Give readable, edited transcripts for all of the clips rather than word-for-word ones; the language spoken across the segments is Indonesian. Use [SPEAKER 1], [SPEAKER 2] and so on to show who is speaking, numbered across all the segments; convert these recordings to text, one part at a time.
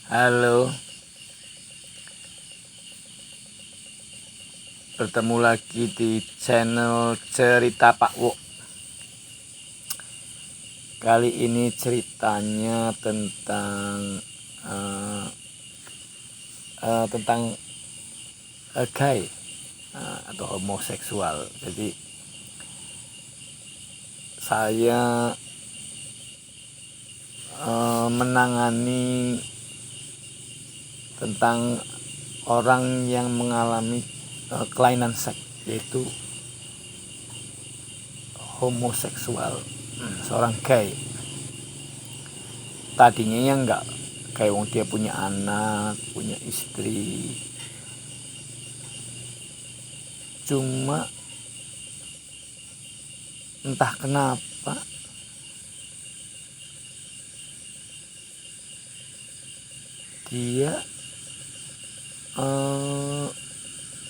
[SPEAKER 1] Halo, bertemu lagi di channel Cerita Pak Wo. Kali ini ceritanya tentang gay atau homoseksual. Jadi saya menangani tentang orang yang mengalami kelainan seks, yaitu homoseksual, seorang gay. Tadinya ya enggak kayak wong dia punya anak, punya istri, cuma entah kenapa dia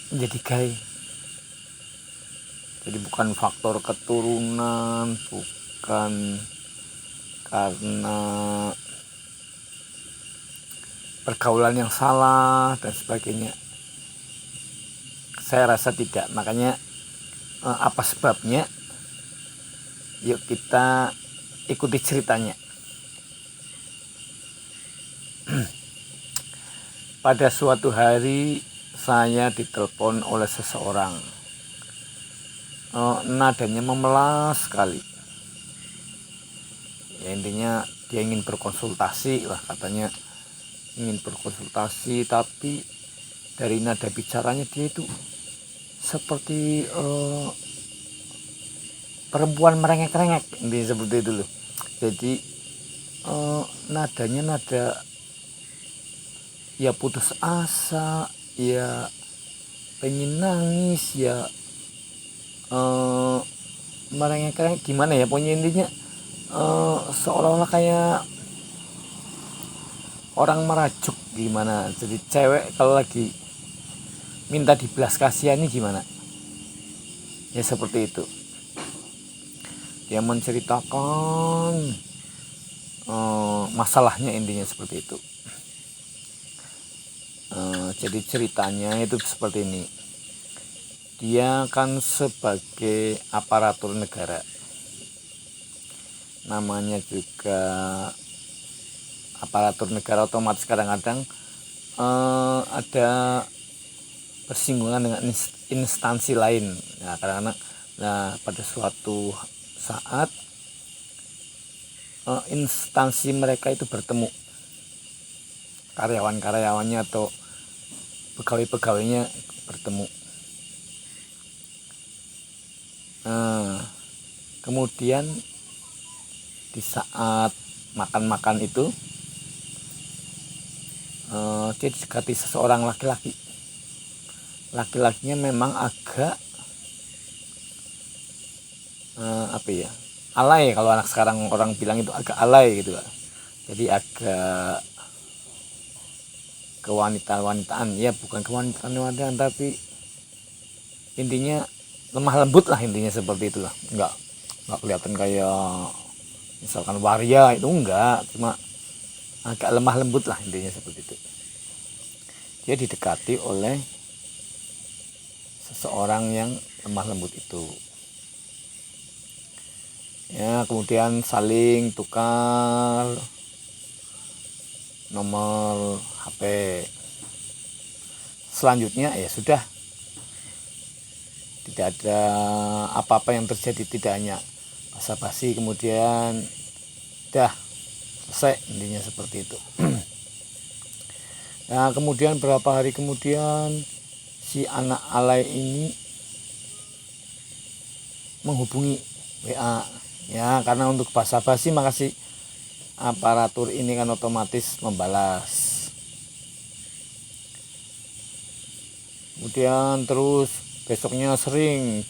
[SPEAKER 1] menjadi gay. Jadi bukan faktor keturunan, bukan karena pergaulan yang salah dan sebagainya. Saya rasa tidak. Makanya apa sebabnya? Yuk kita ikuti ceritanya. Pada suatu hari saya ditelepon oleh seseorang. Nadanya memelas sekali. Ya intinya dia ingin berkonsultasi lah, katanya ingin berkonsultasi, tapi dari nada bicaranya dia itu seperti perempuan merengek-rengek, intinya seperti itu loh. Jadi nadanya nada ya putus asa, ya pengen nangis, ya merengek-rengek, gimana ya, pokoknya intinya seolah-olah kayak orang merajuk gimana. Jadi cewek kalau lagi minta dibelas kasihani gimana ya, seperti itu. Dia menceritakan masalahnya, intinya seperti itu. Jadi ceritanya itu seperti ini. Dia kan sebagai aparatur negara, namanya juga aparatur negara, otomatis kadang-kadang ada bersinggungan dengan instansi lain. Nah, kadang-kadang pada suatu saat instansi mereka itu bertemu, karyawan-karyawannya atau pegawai-pegawainya bertemu. Kemudian di saat makan-makan itu dia didekati seseorang laki-laki. Laki-lakinya memang agak alay, kalau anak sekarang orang bilang itu agak alay gitu. Jadi agak kewanita-wanitaan, ya bukan kewanita-wanitaan, tapi intinya lemah lembut lah, intinya seperti itulah. Enggak kelihatan kayak misalkan waria, itu enggak, cuma agak lemah lembut lah, intinya seperti itu. Dia didekati oleh seseorang yang lemah lembut itu. Ya, kemudian saling tukar nomor HP. Selanjutnya ya sudah, tidak ada apa-apa yang terjadi, tidak hanya basa-basi, kemudian dah selesai, intinya seperti itu. Nah, kemudian beberapa hari kemudian si anak alay ini menghubungi WA, ya karena untuk basa-basi maka si aparatur ini kan otomatis membalas. Kemudian terus besoknya sering,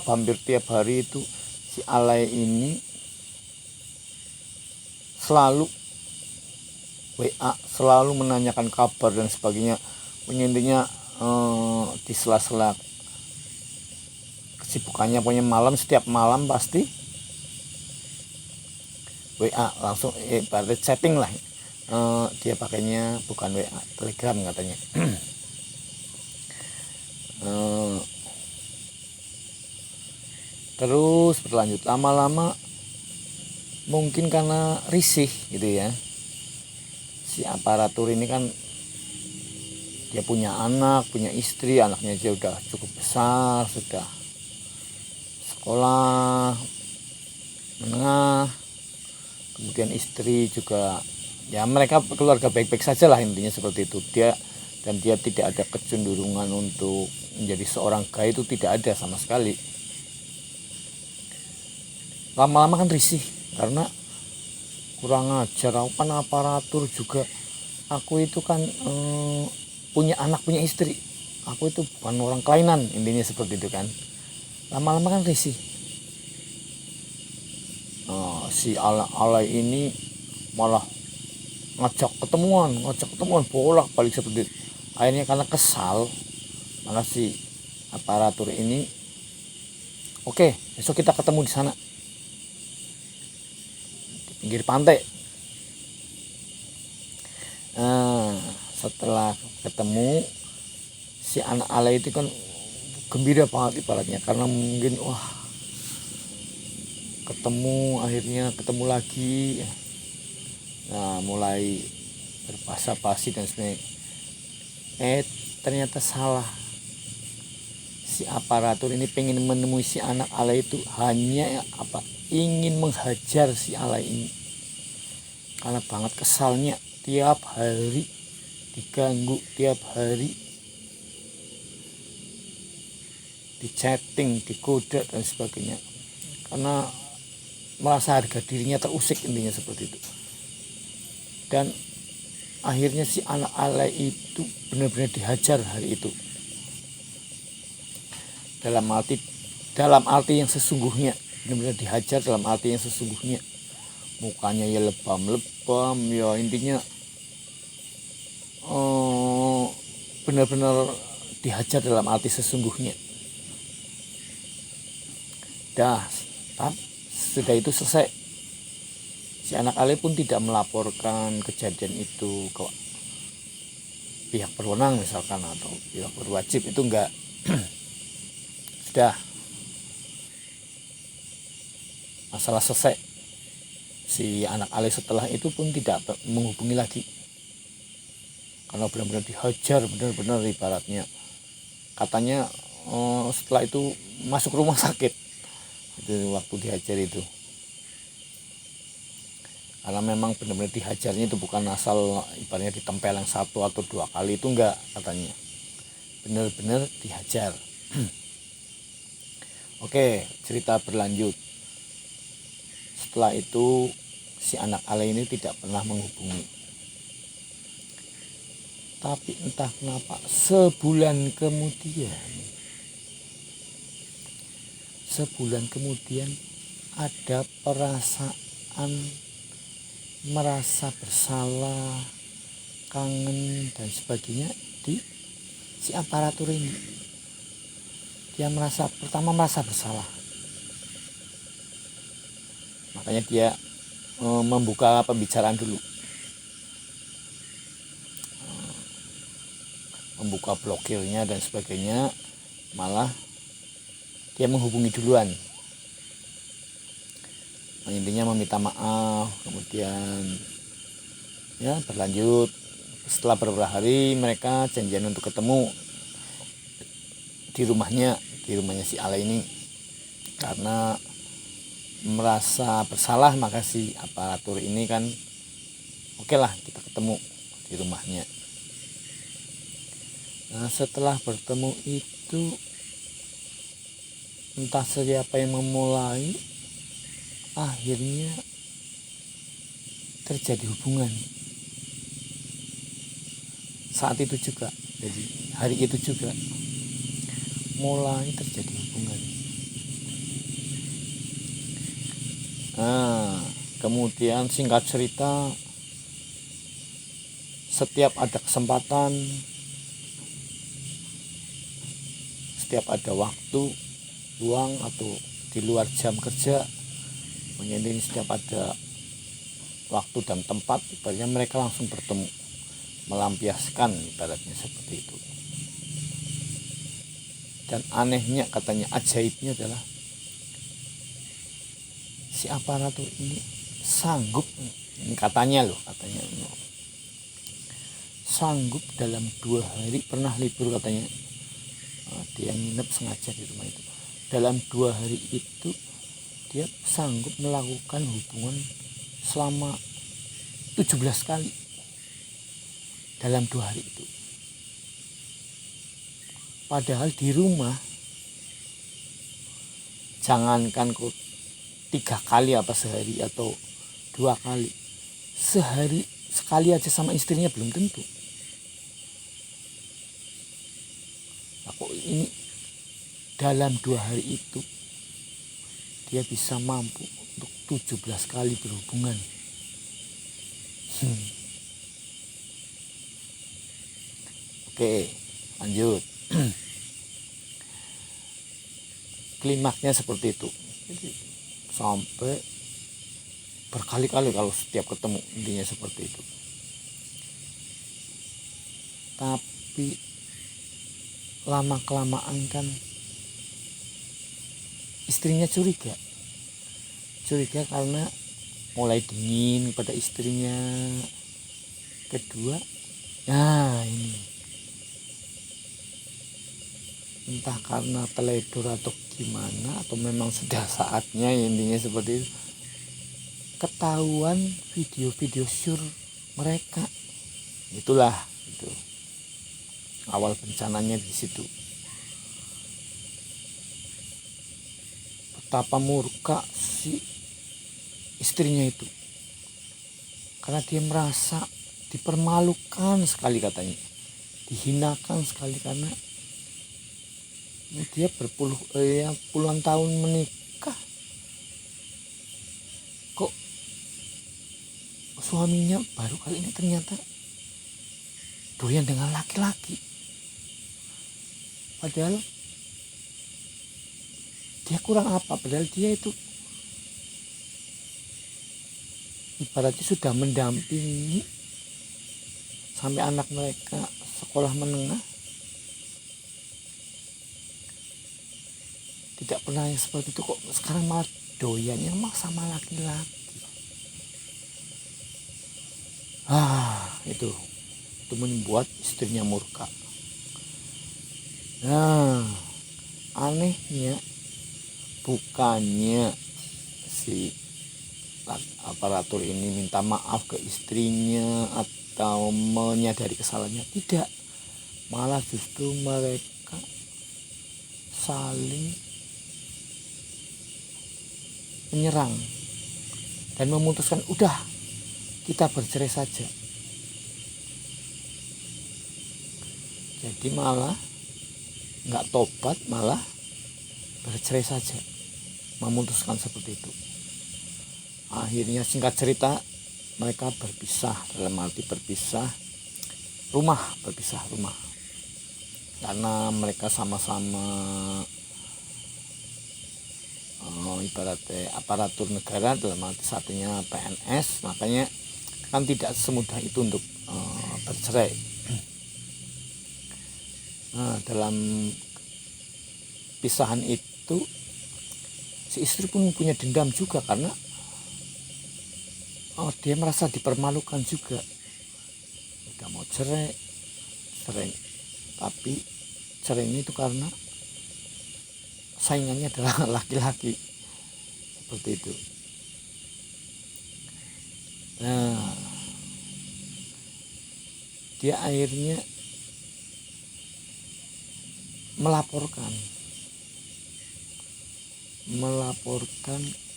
[SPEAKER 1] hampir tiap hari itu si alay ini selalu WA, selalu menanyakan kabar dan sebagainya. Intinya di sela-sela kesibukannya, pokoknya malam, setiap malam pasti WA langsung, berarti chatting lah, dia pakainya bukan WA, Telegram katanya. Terus berlanjut lama-lama, mungkin karena risih gitu ya, si aparatur ini kan dia punya anak, punya istri, anaknya dia udah cukup besar, sudah sekolah menengah, kemudian istri juga ya, mereka keluarga baik-baik saja lah, intinya seperti itu. Dia tidak ada kecenderungan untuk menjadi seorang gay, itu tidak ada sama sekali. Lama-lama kan risih karena kurang ajar, aku kan aparatur juga, aku itu kan punya anak, punya istri, aku itu bukan orang kelainan, intinya seperti itu kan. Lama-lama kan risih. Si alay ini malah ngajak ketemuan bolak-balik seperti itu. Akhirnya karena kesal, maka si aparatur ini, oke, besok kita ketemu di sana, di pinggir pantai. Setelah ketemu, si anak alay itu kan gembira banget ibaratnya, karena mungkin akhirnya ketemu lagi. Nah, mulai berbahasa-basi dan sebagainya. Ternyata salah. Si aparatur ini pengen menemui si anak alay itu hanya ingin menghajar si alay ini, karena banget kesalnya tiap hari diganggu, tiap hari di-chatting, dikoda dan sebagainya, karena merasa harga dirinya terusik, intinya seperti itu. Dan akhirnya si anak alay itu benar-benar dihajar hari itu, dalam arti yang sesungguhnya, benar-benar dihajar dalam arti yang sesungguhnya. Mukanya ya lebam-lebam, ya intinya benar-benar dihajar dalam arti sesungguhnya. Sudah itu selesai, si anak alay pun tidak melaporkan kejadian itu ke pihak berwenang misalkan, atau pihak berwajib, itu enggak. Sudah, masalah selesai. Si anak alay setelah itu pun tidak menghubungi lagi, karena benar-benar dihajar, benar-benar ibaratnya katanya setelah itu masuk rumah sakit itu waktu dihajar itu, karena memang benar-benar dihajarnya itu bukan asal ibaratnya ditempel yang 1 atau 2 kali, itu enggak, katanya benar-benar dihajar. Oke, cerita berlanjut. Setelah itu si anak alay ini tidak pernah menghubungi, tapi entah kenapa sebulan kemudian ada perasaan merasa bersalah, kangen dan sebagainya di si aparatur ini. Dia pertama merasa bersalah, makanya dia membuka pembicaraan dulu, membuka blokirnya dan sebagainya. Malah dia menghubungi duluan, intinya meminta maaf. Kemudian ya berlanjut, setelah beberapa hari mereka janjian untuk ketemu di rumahnya si alay ini. Karena merasa bersalah, maka si aparatur ini kan oke lah, kita ketemu di rumahnya. Nah, setelah bertemu itu entah siapa yang memulai, akhirnya terjadi hubungan saat itu juga. Jadi hari itu juga mulai terjadi hubungan. Nah, kemudian singkat cerita, setiap ada kesempatan, setiap ada waktu luang atau di luar jam kerja, setiap ada waktu dan tempat, ibaratnya mereka langsung bertemu, melampiaskan ibaratnya seperti itu. Dan anehnya, katanya ajaibnya adalah si aparatur ini sanggup, ini katanya sanggup dalam 2 hari, pernah libur katanya, dia nginep sengaja di rumah itu. Dalam 2 hari itu dia sanggup melakukan hubungan selama 17 kali dalam 2 hari itu. Padahal di rumah jangankan kok 3 kali apa sehari atau 2 kali, sehari sekali aja sama istrinya belum tentu. Aku ini dalam 2 hari itu dia bisa mampu untuk 17 kali berhubungan. Oke, lanjut. Klimaksnya seperti itu. Jadi sampai berkali-kali kalau setiap ketemu, intinya seperti itu. Tapi lama kelamaan kan istrinya curiga karena mulai dingin pada istrinya. Kedua, nah ini entah karena teledor atau gimana, atau memang sudah saatnya, intinya seperti itu, ketahuan video-video syur mereka. Itulah itu awal bencananya di situ. Betapa murka si istrinya itu, karena dia merasa dipermalukan sekali, katanya dihinakan sekali, karena dia puluhan tahun menikah, kok suaminya baru kali ini ternyata doyan dengan laki-laki. Padahal dia kurang apa, padahal dia itu ibaratnya sudah mendampingi sampai anak mereka sekolah menengah, tidak pernah yang seperti itu, kok sekarang malah doyannya sama laki-laki. Itu membuat istrinya murka. Nah, anehnya bukannya si aparatur ini minta maaf ke istrinya atau menyadari kesalahannya, tidak, malah justru mereka saling menyerang dan memutuskan udah kita bercerai saja. Jadi malah nggak tobat, malah bercerai saja, memutuskan seperti itu. Akhirnya singkat cerita mereka berpisah, dalam arti berpisah rumah karena mereka sama-sama ibaratnya aparatur negara, dalam arti satunya PNS, makanya kan tidak semudah itu untuk bercerai. Nah, dalam pisahan itu si istri pun punya dendam juga, karena dia merasa dipermalukan juga. Udah mau cerai, tapi cerainya itu karena saingannya adalah laki-laki, seperti itu. Nah, dia akhirnya melaporkan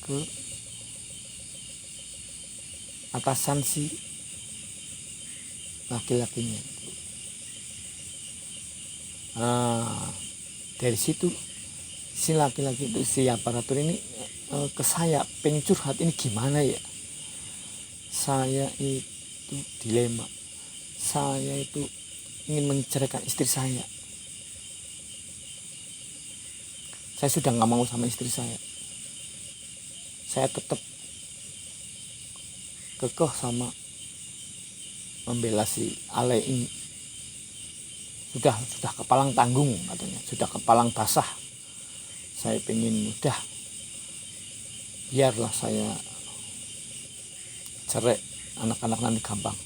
[SPEAKER 1] ke atasan si laki-lakinya. Dari situ si laki-laki itu, si aparatur ini ke saya, pengen curhat, ini gimana ya, saya itu dilema, saya itu ingin menceraikan istri saya sudah nggak mau sama istri saya tetap kekeh sama membela si Ale ini. Sudah kepalang tanggung katanya, sudah kepalang basah. Saya pengen udah, biarlah saya cerai, anak-anak nanti gampang.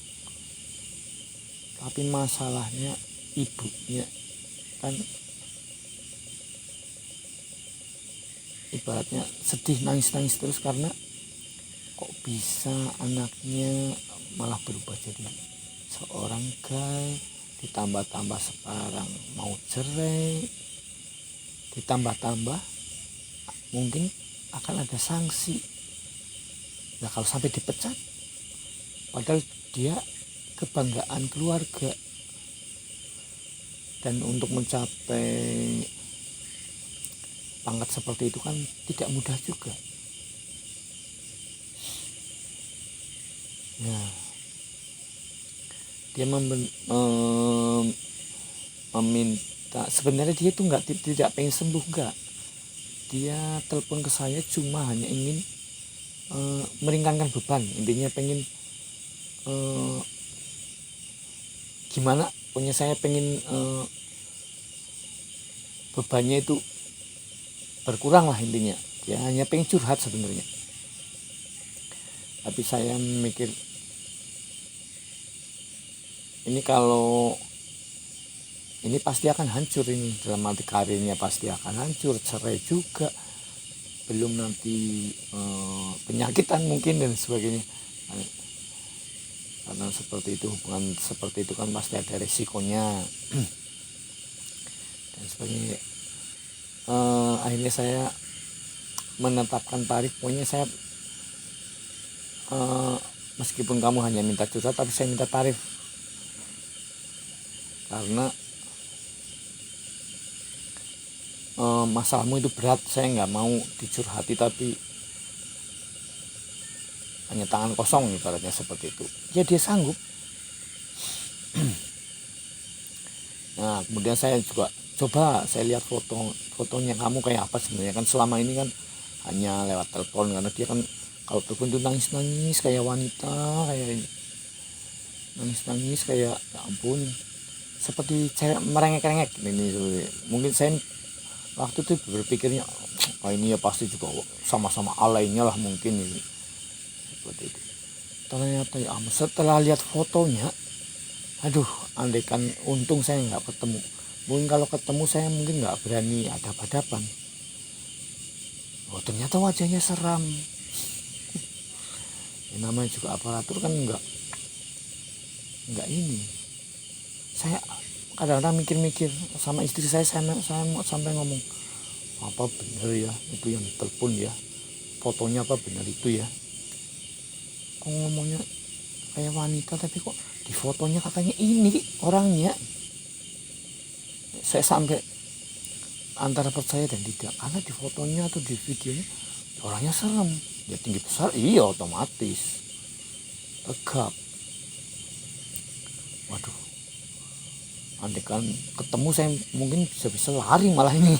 [SPEAKER 1] Tapi masalahnya ibunya kan ibaratnya sedih, nangis-nangis terus karena kok bisa anaknya malah berubah jadi seorang gay, ditambah-tambah sekarang mau cerai, ditambah-tambah mungkin akan ada sanksi. Nah kalau sampai dipecat, padahal dia kebanggaan keluarga, dan untuk mencapai pangkat seperti itu kan tidak mudah juga. Nah, dia meminta, sebenarnya dia itu tidak pengen sembuh, enggak. Dia telepon ke saya cuma hanya ingin meringankan beban, intinya pengen gimana, punya saya pengen bebannya itu berkurang lah, intinya dia hanya pengen curhat sebenarnya. Tapi saya mikir ini kalau ini pasti akan hancur, ini dalam arti karirnya pasti akan hancur, cerai juga, belum nanti penyakitan mungkin dan sebagainya. Karena seperti itu, hubungan seperti itu kan pasti ada resikonya dan sebagainya. Akhirnya saya menetapkan tarif, pokoknya saya meskipun kamu hanya minta curhat, tapi saya minta tarif, karena masalahmu itu berat, saya nggak mau dicurhati tapi hanya tangan kosong, ibaratnya seperti itu. Ya dia sanggup. Nah kemudian saya juga coba, saya lihat fotonya kamu kayak apa sebenarnya, kan selama ini kan hanya lewat telepon, karena dia kan kalau telepon itu nangis kayak wanita, kayak nangis kayak ya ampun, seperti cewek merengek-rengek ini. Mungkin saya waktu itu berpikirnya, oh ini ya pasti juga sama-sama alainya lah mungkin ini, seperti itu. Ternyata ya setelah lihat fotonya, aduh, andaikan untung saya nggak ketemu, mungkin kalau ketemu saya mungkin nggak berani hadap-hadapan. Oh ternyata wajahnya seram. Ya, namanya juga aparatur kan nggak ini. Saya kadang-kadang mikir-mikir sama istri saya sampai ngomong, apa bener ya itu yang telepon ya, fotonya apa bener itu ya, kok ngomongnya kayak wanita tapi kok di fotonya katanya ini orangnya. Saya sampai antara percaya dan tidak, karena di fotonya atau di videonya orangnya serem, ya tinggi besar, iya otomatis tegap. Waduh, andaikan ketemu saya mungkin bisa lari malah ini.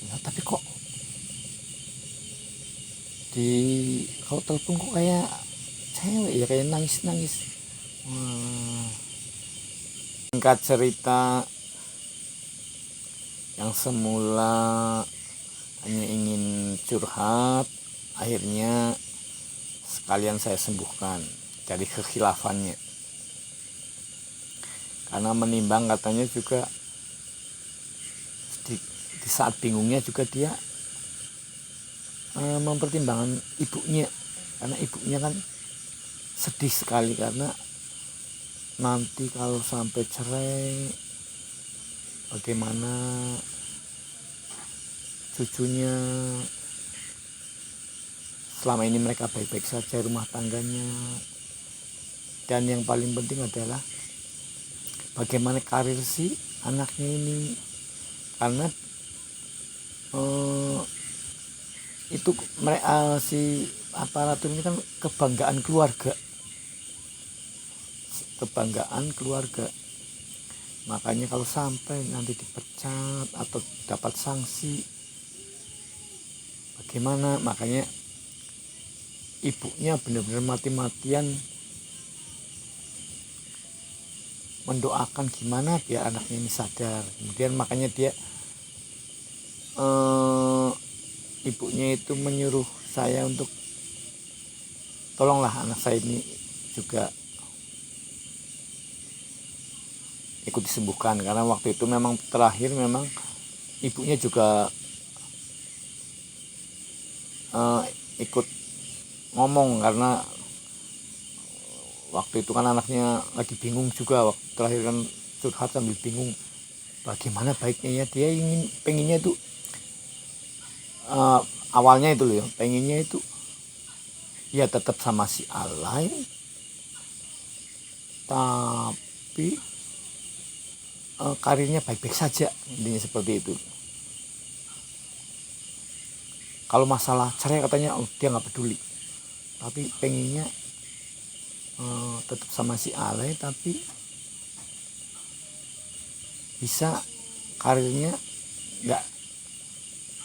[SPEAKER 1] Ya, tapi kok kalau telepon kok kayak cewek ya, kayak nangis. Singkat cerita, yang semula hanya ingin curhat, akhirnya sekalian saya sembuhkan dari kekhilafannya. Karena menimbang katanya juga di saat bingungnya juga dia mempertimbangkan ibunya, karena ibunya kan sedih sekali karena nanti kalau sampai cerai bagaimana cucunya, selama ini mereka baik-baik saja rumah tangganya, dan yang paling penting adalah bagaimana karir si anaknya ini, karena itu mereka si aparatur ini kan kebanggaan keluarga. Makanya kalau sampai nanti dipecat atau dapat sanksi bagaimana, makanya ibunya benar-benar mati-matian mendoakan gimana biar anaknya ini sadar. Kemudian makanya dia ibunya itu menyuruh saya untuk tolonglah anak saya ini juga ikut disembuhkan, karena waktu itu memang terakhir memang ibunya juga ikut ngomong, karena waktu itu kan anaknya lagi bingung juga, waktu terakhir kan curhat sambil bingung bagaimana baiknya ya. Dia pengennya itu awalnya itu loh ya, pengennya itu ya tetap sama si Alay, tapi karirnya baik-baik saja, intinya seperti itu. Kalau masalah cerai katanya dia nggak peduli, tapi pengennya tetap sama si Alay tapi bisa karirnya nggak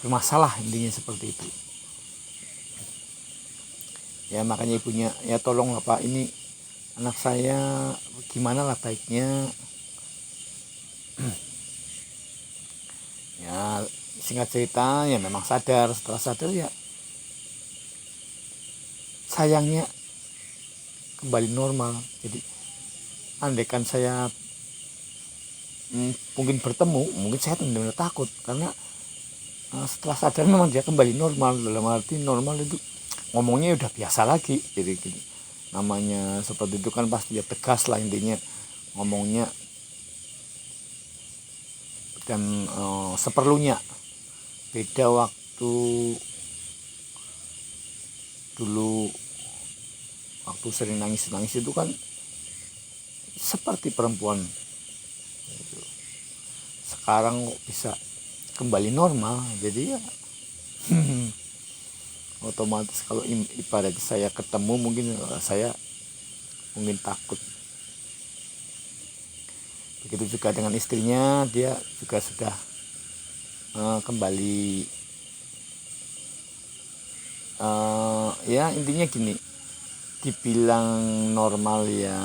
[SPEAKER 1] bermasalah, intinya seperti itu. Ya makanya ibunya ya tolong lah Pak, ini anak saya gimana lah baiknya. Ya singkat cerita ya memang sadar, setelah sadar ya sayangnya kembali normal. Jadi andaikan saya mungkin bertemu, mungkin saya benar-benar takut, karena setelah sadar memang dia kembali normal. Dalam arti normal itu ngomongnya udah biasa lagi. Jadi namanya seperti itu kan pasti ya tegas lah intinya ngomongnya, dan seperlunya. Beda waktu dulu, waktu sering nangis itu kan seperti perempuan. Sekarang kok bisa kembali normal, jadi ya otomatis kalau ibarat saya ketemu mungkin saya takut. Begitu juga dengan istrinya, dia juga sudah kembali ya intinya gini, dibilang normal ya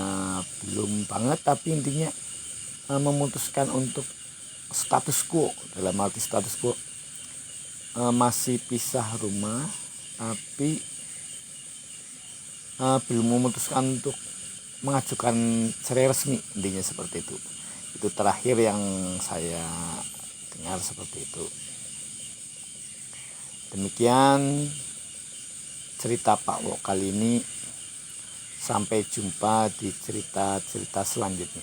[SPEAKER 1] belum banget, tapi intinya memutuskan untuk status quo. Dalam arti status quo masih pisah rumah, tapi belum memutuskan untuk mengajukan cerai resmi, intinya seperti itu. Itu terakhir yang saya dengar seperti itu. Demikian cerita Pak Wok kali ini. Sampai jumpa di cerita-cerita selanjutnya.